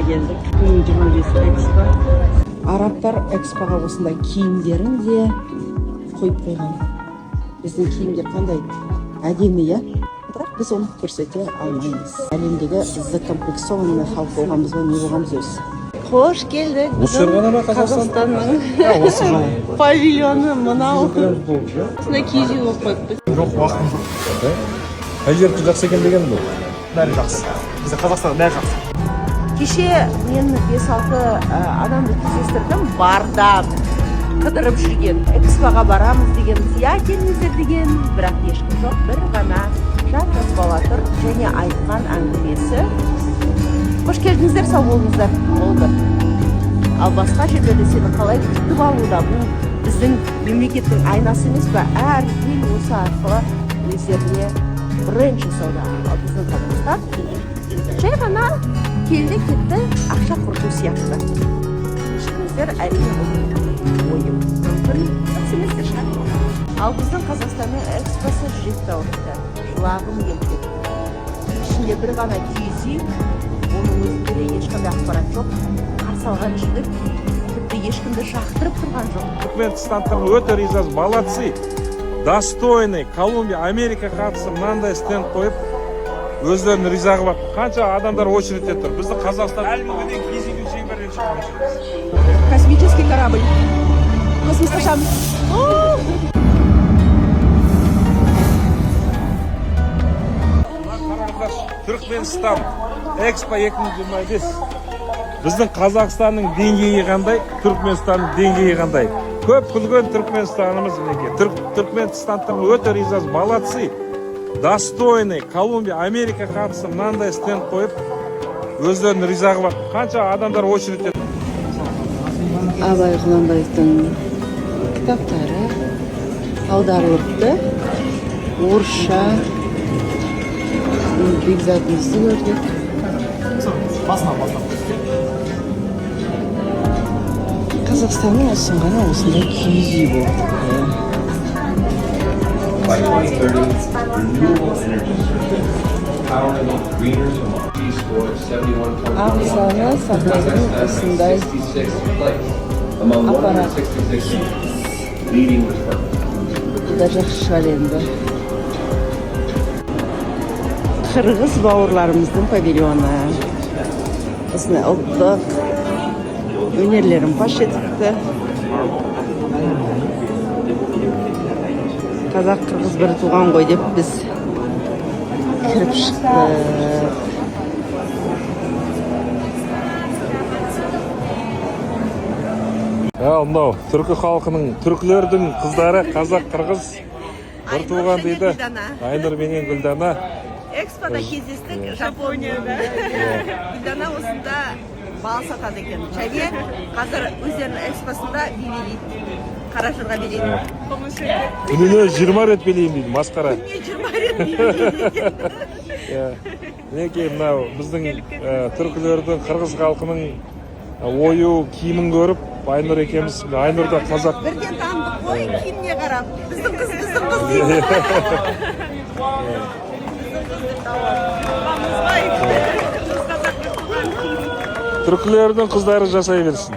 келдік. 2025 экспо. Арабтар экспоға осындай киімдерін де қойып қойған. Біздің киімдер қандай әдемі, иә? Бірақ біз оны көрсете алмаймыз. Әлемдегі закомплексованный халық болғанбыз ба, не болғанбыз өзі. Қош келдік. Қазақстанның павильоны мынау. Осындай киіз үй болып қойыпты. Жоқ, уақытым жоқ. Қай жерді жақсы екен деген бұл? Бәрі жақсы. Бізде Қазақстанда бәрі жақсы. Кеше мен 5-6 адамды кездестірдім, бардан қыдырып жүрген, экспоға барамыз деген, иә келіңіздер деген, бірақ ешкім жоқ. Бір ғана жас бала тұр және айтқан әңгімесі: қош келдіңіздер, сау болыңыздар, болды. Ал басқа жерлерде сені қалай күтіп алуда? Бұл біздің мемлекеттің айнасы емес пе? Әр ел осы арқылы өздеріне бренд жасауда. Ал біздің Қазақстан жай ғана келді кетті, ақша құрту сияқты. Ешкіміздер әрине ойым мүмкін семестр шығар. Ал біздің Қазақстанның экспосы жүректі ауыртты, жылағым келді. Ішінде бір ғана киіз үй, оның өзінде де ешқандай ақпарат жоқ. Қарсы алған жігіт тіпті ешкімді шақырып тұрған жоқ. Түркменстанның өте ризасы, молодцы, достойный. Колумбия, Америка қатысып мынандай стенд қойып, өздерін риза қылып, қанша адамдар очередьте тұр. Біздің Қазақстан әлгіден киіз үйдің шеңберден шыққан. Космический корабль. Космосқа шам. Түркменстан Экспо 2025. Біздің Қазақстанның деңгейі қандай, Түркменстанның деңгейі қандай. Көп күлген Түркменстанымыз мінекей. Түркменстанның өте ризасы, молодцы, достойный. Колумбия, Америка қатысып мынандай стенд қойып, өздерін риза қылып, қанша адамдар очередьте. Абай Құнанбаевтың кітаптары аударылыпты. Орысша бекзатымызды көрдік. Басынан. Қазақстанның осынғана осындай киіз үй болды. By 2030, renewable energy powering greener Tomorrow scored 71.1. Ағзаны сақтайтын осындай Among аппарат. 166 leading departments. да жақсы шығар енді. Қырғыз бауырларымыздың павильоны. Осындай ұлттық өнерлерін паш етіпті. Қазақ қырғыз бір туған ғой деп біз кіріп шықтық. Мынау түркі халқының, түркілердің қыздары, қазақ, қырғыз бір туған дейді. Айнұр менен Гүлдана. Экспода кездестік, Жапонияда. Гүлдана осында бал сатады екен. Және қазір өздерінің экспосында билейді. Қарашырға билейді. Күніне 20 рет билейін дейді, масқара. Күніне 20 рет билейді. Мінекей мынау біздің түркілердің, қырғыз халқының ойы, киімін көріп, Айнұр екеміз, Айнұр да қазақ. Бірден таныдық қой, киіміне қарап. Біздің қыз дейді. Түркілердің қыздары жасай берсін.